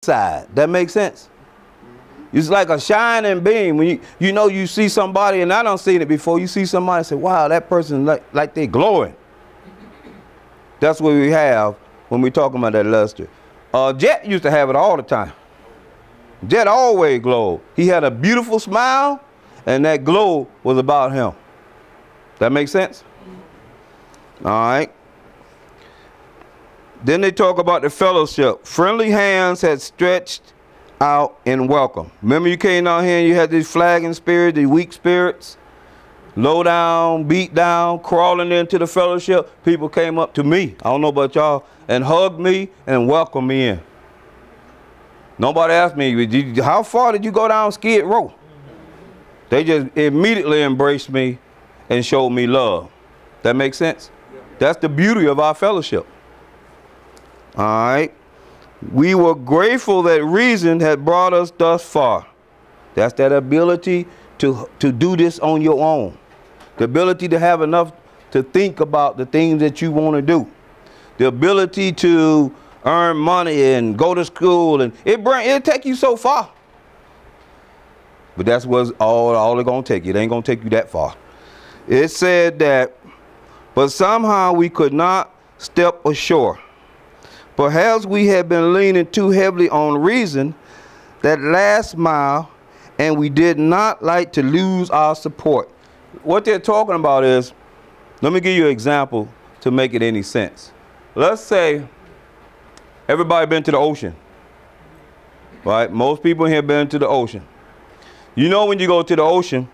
side. That makes sense? It's like a shining beam. When you see somebody, and I done seen it before, you see somebody and say, wow, that person like they glowing. That's what we have when we talking about that luster. Jet used to have it all the time. Jet always glowed. He had a beautiful smile, and that glow was about him. That makes sense? All right. Then they talk about the fellowship. Friendly hands had stretched out in welcome. Remember you came down here and you had these flagging spirits, these weak spirits, low down, beat down, crawling into the fellowship. People came up to me, I don't know about y'all, and hugged me and welcomed me in. Nobody asked me, how far did you go down Skid Row? They just immediately embraced me and showed me love. That makes sense? That's the beauty of our fellowship. All right. We were grateful that reason had brought us thus far. That's that ability to do this on your own. The ability to have enough to think about the things that you want to do. The ability to earn money and go to school, and it'll take you so far. But that's what's all it's going to take you. It ain't going to take you that far. It said that, but somehow we could not step ashore. Perhaps we had been leaning too heavily on reason, that last mile, and we did not like to lose our support. What they're talking about is, let me give you an example to make it any sense. Let's say everybody been to the ocean, right? Most people here been to the ocean. You know when you go to the ocean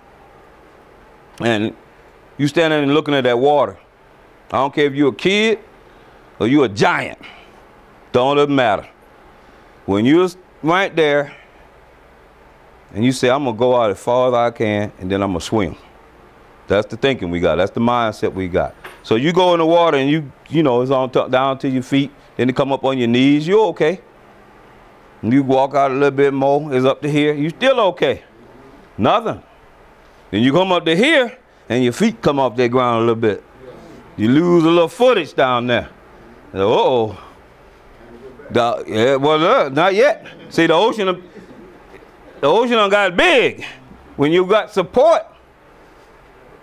and you standing and looking at that water, I don't care if you're a kid or you're a giant. Don't matter. When you're right there and you say, I'm going to go out as far as I can and then I'm going to swim. That's the thinking we got. That's the mindset we got. So you go in the water and you know, it's on down to your feet. Then you come up on your knees. You're okay. And you walk out a little bit more. It's up to here. You're still okay. Nothing. Then you come up to here and your feet come off that ground a little bit. You lose a little footage down there. Uh-oh. Yeah, well, not yet. See, the ocean done got big. When you got support,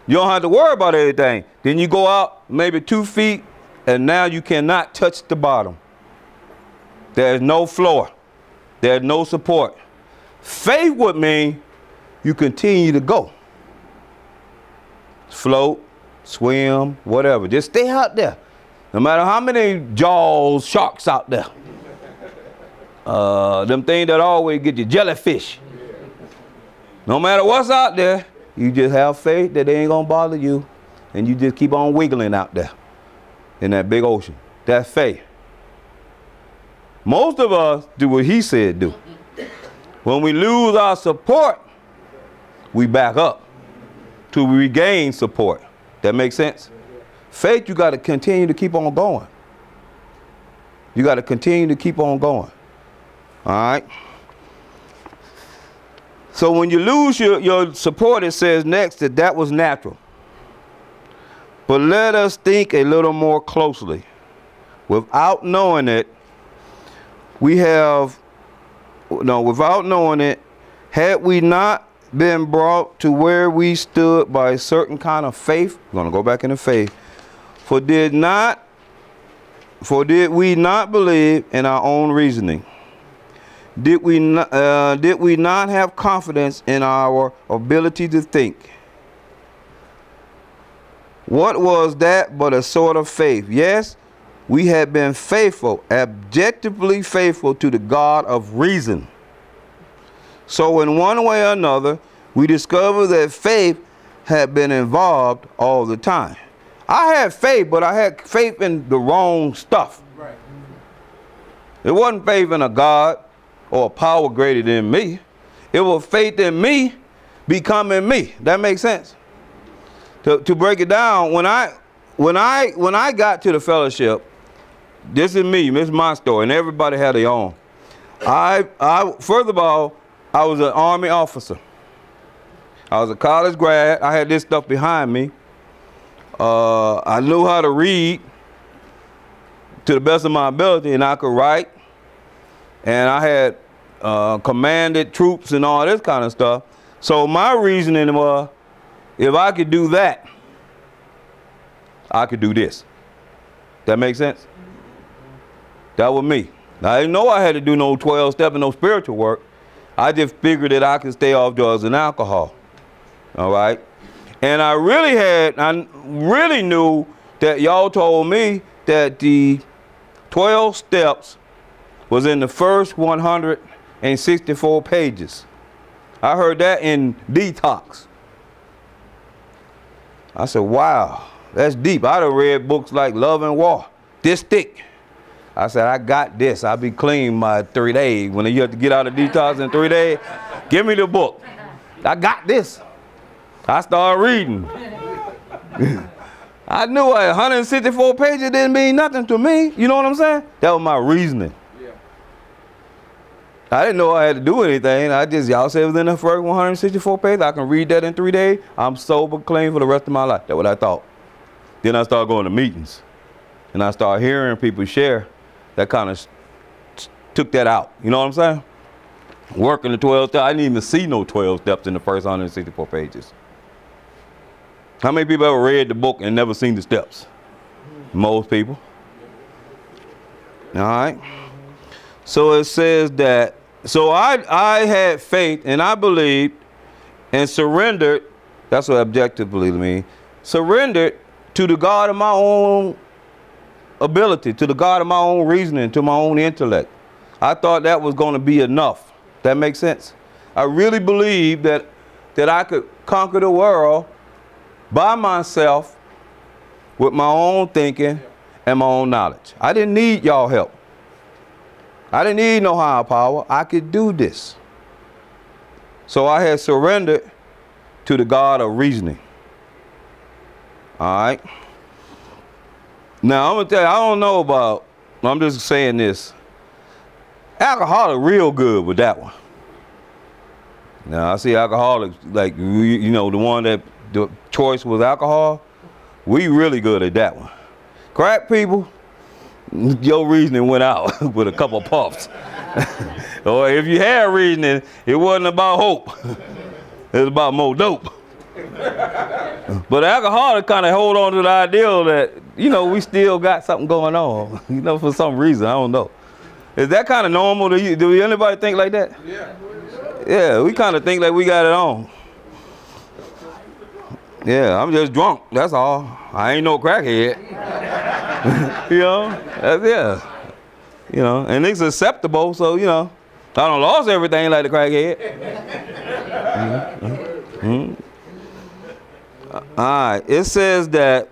you don't have to worry about anything. Then you go out maybe 2 feet, and now you cannot touch the bottom. There's no floor. There's no support. Faith would mean you continue to go. Float, swim, whatever. Just stay out there. No matter how many jaws, sharks out there. Them things that always get you, jellyfish. No matter what's out there, you just have faith that they ain't gonna bother you, and you just keep on wiggling out there in that big ocean. That's faith. Most of us do what he said do. When we lose our support, we back up to regain support. That makes sense? Faith, you got to continue to keep on going. You got to continue to keep on going. All right. So when you lose your support, it says next that was natural. But let us think a little more closely. Without knowing it, without knowing it, had we not been brought to where we stood by a certain kind of faith, we're going to go back into faith, for did we not believe in our own reasoning? Did we not have confidence in our ability to think? What was that but a sort of faith? Yes, we had been faithful, objectively faithful to the God of reason. So in one way or another, we discovered that faith had been involved all the time. I had faith, but I had faith in the wrong stuff. Right. It wasn't faith in a God or a power greater than me. It was faith in me becoming me. That makes sense? To break it down, when I got to the fellowship, this is me, this is my story, and everybody had their own. First of all, I was an Army officer. I was a college grad. I had this stuff behind me. I knew how to read to the best of my ability, and I could write. And I had commanded troops and all this kind of stuff. So my reasoning was, if I could do that, I could do this. That makes sense? That was me. I didn't know I had to do no 12-step and no spiritual work. I just figured that I could stay off drugs and alcohol. All right? And I really knew that y'all told me that the 12 steps was in the first 164 pages. I heard that in Detox. I said, wow, that's deep. I'd have read books like Love and War, this thick. I said, I got this. I'll be clean by 3 days. When you have to get out of detox in 3 days, give me the book. I got this. I started reading. I knew 164 pages didn't mean nothing to me. You know what I'm saying? That was my reasoning. Yeah. I didn't know I had to do anything. Y'all said it was in the first 164 pages. I can read that in 3 days. I'm sober, clean for the rest of my life. That's what I thought. Then I started going to meetings. And I started hearing people share. That kind of took that out. You know what I'm saying? Working the 12 steps. I didn't even see no 12 steps in the first 164 pages. How many people ever read the book and never seen the steps? Most people. All right. So it says that, so I had faith and I believed and surrendered, that's what objectively means, surrendered to the God of my own ability, to the God of my own reasoning, to my own intellect. I thought that was going to be enough. That makes sense? I really believed that I could conquer the world by myself with my own thinking and my own knowledge. I didn't need y'all help. I didn't need no higher power. I could do this. So I had surrendered to the God of reasoning. All right. Now, I'm going to tell you, I don't know about, I'm just saying this. Alcoholics real good with that one. Now, I see alcoholics, like, you know, the one that the choice was alcohol, we really good at that one. Crack people, your reasoning went out with a couple puffs. Or if you had reasoning, it wasn't about hope. It was about more dope. But alcoholics kind of hold on to the ideal that, you know, we still got something going on, you know, for some reason. I don't know. Is that kind of normal to you? Do anybody think like that? Yeah. Yeah, we kind of think like we got it on. Yeah, I'm just drunk, that's all. I ain't no crackhead. You know, yeah. You know, and it's acceptable, so, you know, I done lost everything like the crackhead. All right, it says that,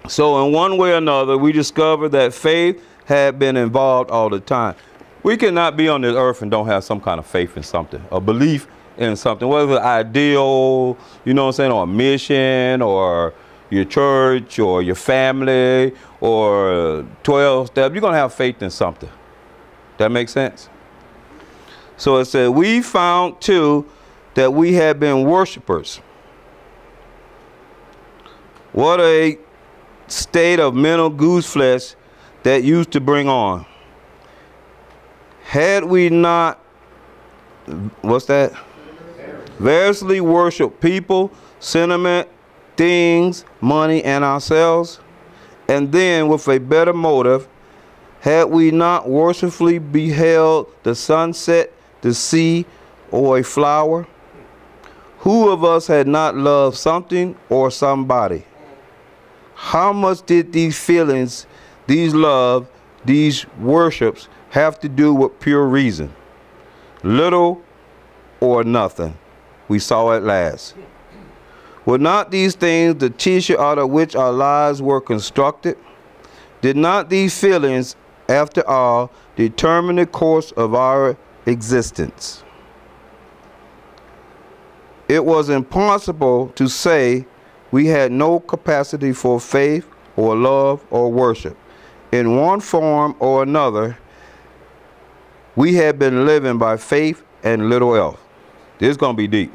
so in one way or another, we discovered that faith had been involved all the time. We cannot be on this earth and don't have some kind of faith in something, a belief in something, whether it's ideal, you know what I'm saying, or a mission, or your church, or your family, or 12 steps. You're going to have faith in something. That makes sense? So it said, we found too that we had been worshipers. What a state of mental goose flesh that used to bring on. Had we not, what's that? Variously worship people, sentiment, things, money, and ourselves, and then with a better motive, had we not worshipfully beheld the sunset, the sea, or a flower? Who of us had not loved something or somebody? How much did these feelings, these love, these worships have to do with pure reason? Little or nothing. We saw at last. Were not these things the tissue out of which our lives were constructed? Did not these feelings, after all, determine the course of our existence? It was impossible to say we had no capacity for faith or love or worship. In one form or another, we had been living by faith and little else. This is going to be deep.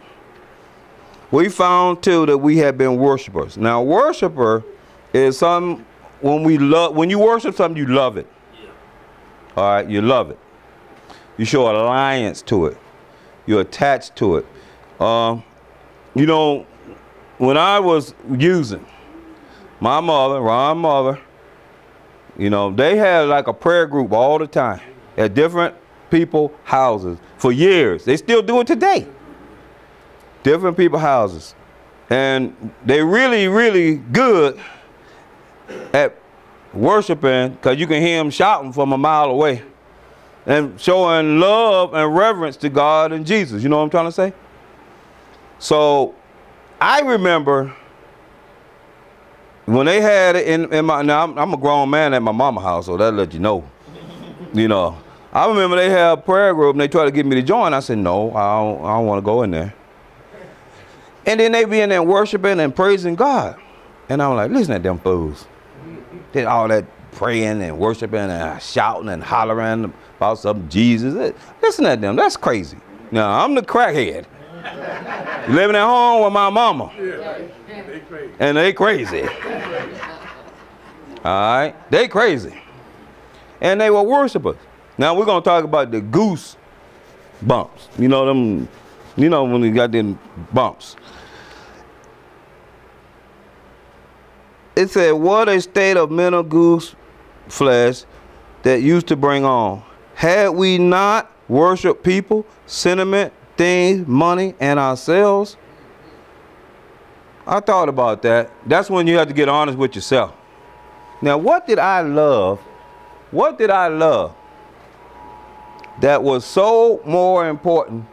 We found too that we had been worshipers. Now, worshiper is some, when you worship something, you love it. All right, you love it. You show alliance to it. You're attached to it. You know, when I was using, my mother, Ron's mother, you know, they had like a prayer group all the time at different people's houses for years. They still do it today. Different people's houses. And they really, really good at worshiping, because you can hear them shouting from a mile away and showing love and reverence to God and Jesus. You know what I'm trying to say? So I remember when they had it in my, now I'm a grown man at my mama's house, so that'll let you know. You know, I remember they had a prayer group and they tried to get me to join. I said, no, I don't want to go in there. And then they be in there worshiping and praising God. And I'm like, listen at them fools. Did all that praying and worshiping and shouting and hollering about some Jesus. Listen at them, that's crazy. Now, I'm the crackhead. Living at home with my mama. And they crazy. All right, they crazy. And they were worshipers. Now we're gonna talk about the goose bumps. You know them, you know when you got them bumps. It said, what a state of mental goose flesh that used to bring on. Had we not worshiped people, sentiment, things, money, and ourselves? I thought about that. That's when you have to get honest with yourself. Now, what did I love? What did I love that was so more important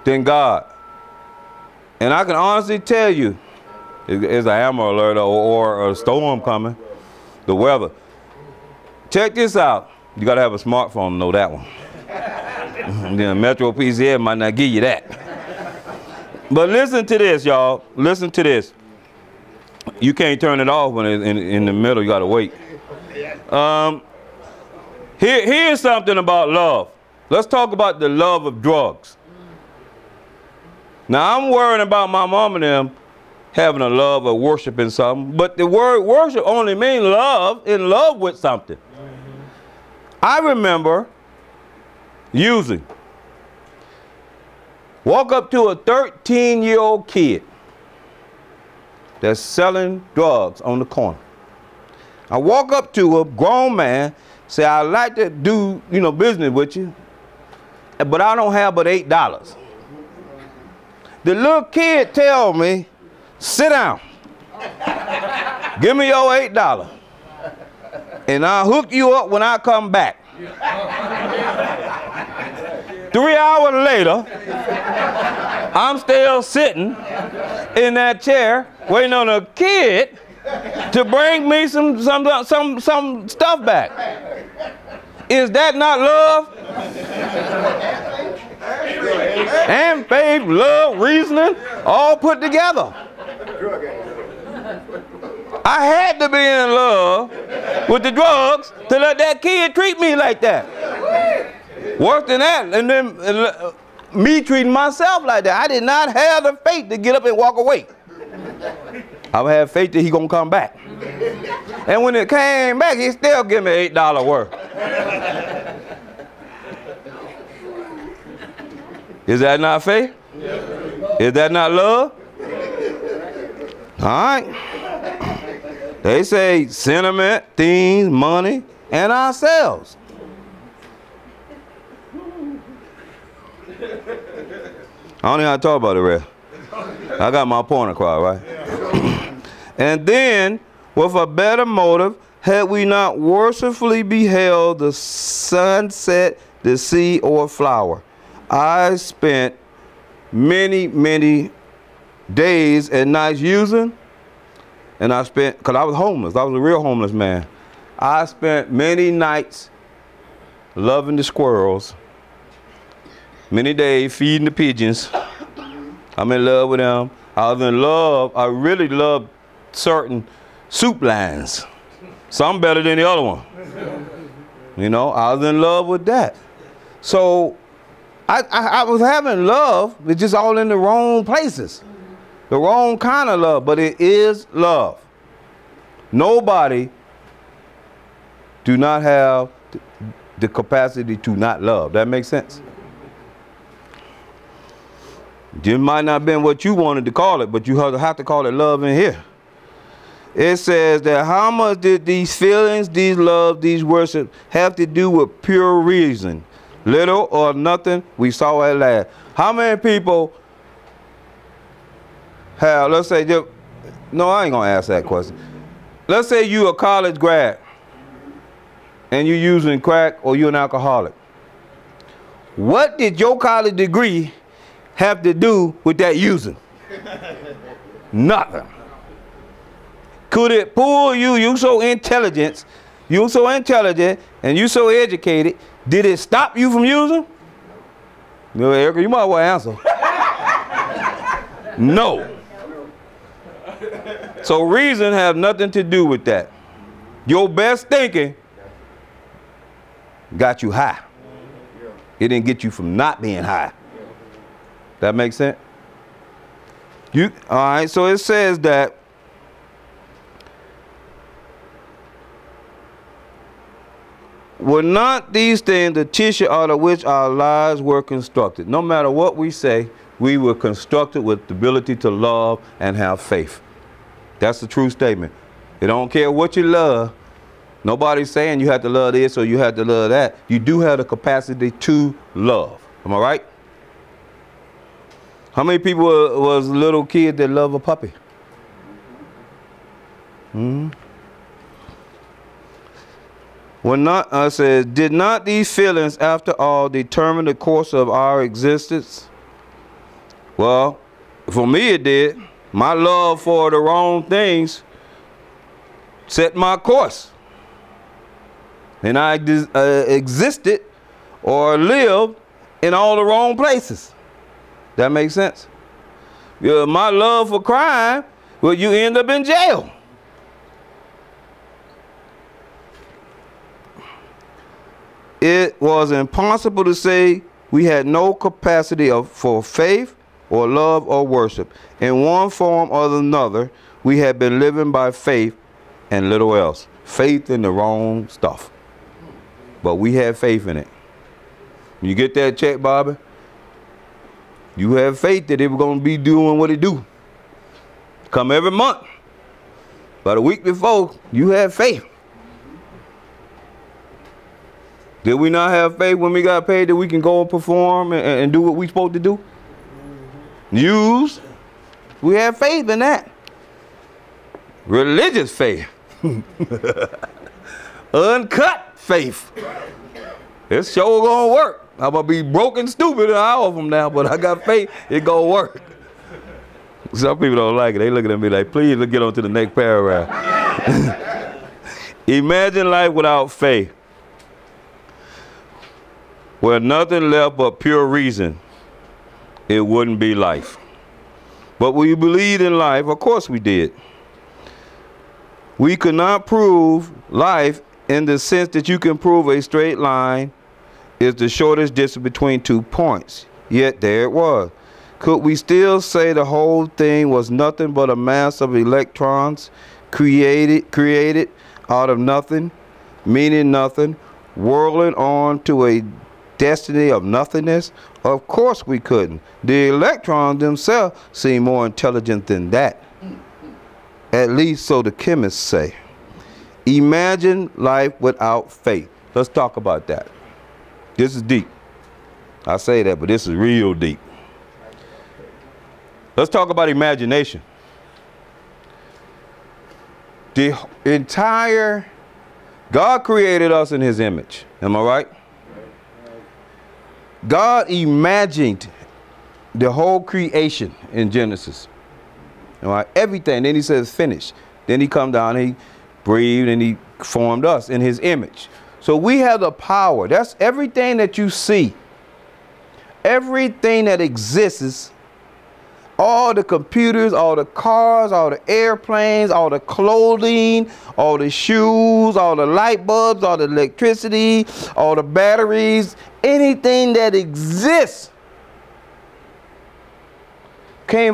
than God? And I can honestly tell you, it's a hammer alert or a storm coming, the weather. Check this out. You got to have a smartphone to know that one. Then Metro PCS might not give you that. But listen to this, y'all. Listen to this. You can't turn it off when it's in the middle. You got to wait. Here's something about love. Let's talk about the love of drugs. Now, I'm worrying about my mom and them having a love of worshiping something, but the word worship only means love, in love with something. I remember using. Walk up to a 13-year-old kid that's selling drugs on the corner. I walk up to a grown man, say, I'd like to do, you know, business with you, but I don't have but $8. The little kid tell me, sit down. Give me your $8. And I'll hook you up when I come back. 3 hours later, I'm still sitting in that chair waiting on a kid to bring me some stuff back. Is that not love? And faith, love, reasoning, all put together. I had to be in love with the drugs to let that kid treat me like that. Worse than that, and then me treating myself like that. I did not have the faith to get up and walk away. I had faith that he gonna come back. And when it came back, he still give me $8 worth. Is that not faith? Is that not love? All right. They say sentiment, things, money, and ourselves. I don't know how to talk about the rest. I got my point across, right? And then, with a better motive, had we not worshipfully beheld the sunset, the sea, or flower. I spent many days and nights using, and I spent, because I was homeless. I was a real homeless man. I spent many nights loving the squirrels, many days feeding the pigeons. I'm in love with them. I was in love. I really loved certain soup lines. Some better than the other one. You know, I was in love with that. So I was having love. It's just all in the wrong places. The wrong kind of love, but it is love. Nobody do not have the capacity to not love. That makes sense? It might not have been what you wanted to call it, but you have to call it love in here. It says that how much did these feelings, these love, these worship have to do with pure reason? Little or nothing. We saw at last. How many people have, let's say, no, I ain't going to ask that question. Let's say you a college grad and you're using crack or you're an alcoholic. What did your college degree have to do with that using? Nothing. Could it pull you? You so intelligent and you so educated. Did it stop you from using? No, Erica, you might well answer. No. So reason have nothing to do with that. Your best thinking got you high. It didn't get you from not being high. That makes sense? All right, so it says that were not these things the tissue out of which our lives were constructed? No matter what we say, we were constructed with the ability to love and have faith. That's the true statement. It don't care what you love. Nobody's saying you have to love this or you have to love that. You do have the capacity to love. Am I right? How many people was little kids that love a puppy? Says, did not these feelings, after all, determine the course of our existence? Well, for me it did. My love for the wrong things set my course. And I existed or lived in all the wrong places. That makes sense? My love for crime, well, you end up in jail. It was impossible to say we had no capacity for faith or love or worship. In one form or another, we had been living by faith and little else. Faith in the wrong stuff. But we had faith in it. You get that check, Barber? You have faith that it was going to be doing what it do. Come every month. But a week before, you had faith. Did we not have faith when we got paid that we can go and perform and do what we supposed to do? Use. We have faith in that. Religious faith. Uncut faith. It's sure gonna work. I'm gonna be broken stupid an hour from now, but I got faith it gonna work. Some people don't like it. They looking at me like, please, let's get on to the next paragraph. Imagine life without faith, where nothing left but pure reason. It wouldn't be life. But we believed in life. Of course we did. We could not prove life in the sense that you can prove a straight line is the shortest distance between 2 points. Yet there it was. Could we still say the whole thing was nothing but a mass of electrons created out of nothing, meaning nothing, whirling on to a destiny of nothingness? Of course we couldn't. The electrons themselves seem more intelligent than that. At least so the chemists say. Imagine life without faith. Let's talk about that. This is deep. I say that, but this is real deep. Let's talk about imagination. The entire, God created us in his image. Am I right? God imagined the whole creation in Genesis. All right? Everything. Then he says finish. Then he come down, he breathed, and he formed us in his image. So we have the power. That's everything that you see. Everything that exists, all the computers, all the cars, all the airplanes, all the clothing, all the shoes, all the light bulbs, all the electricity, all the batteries, anything that exists came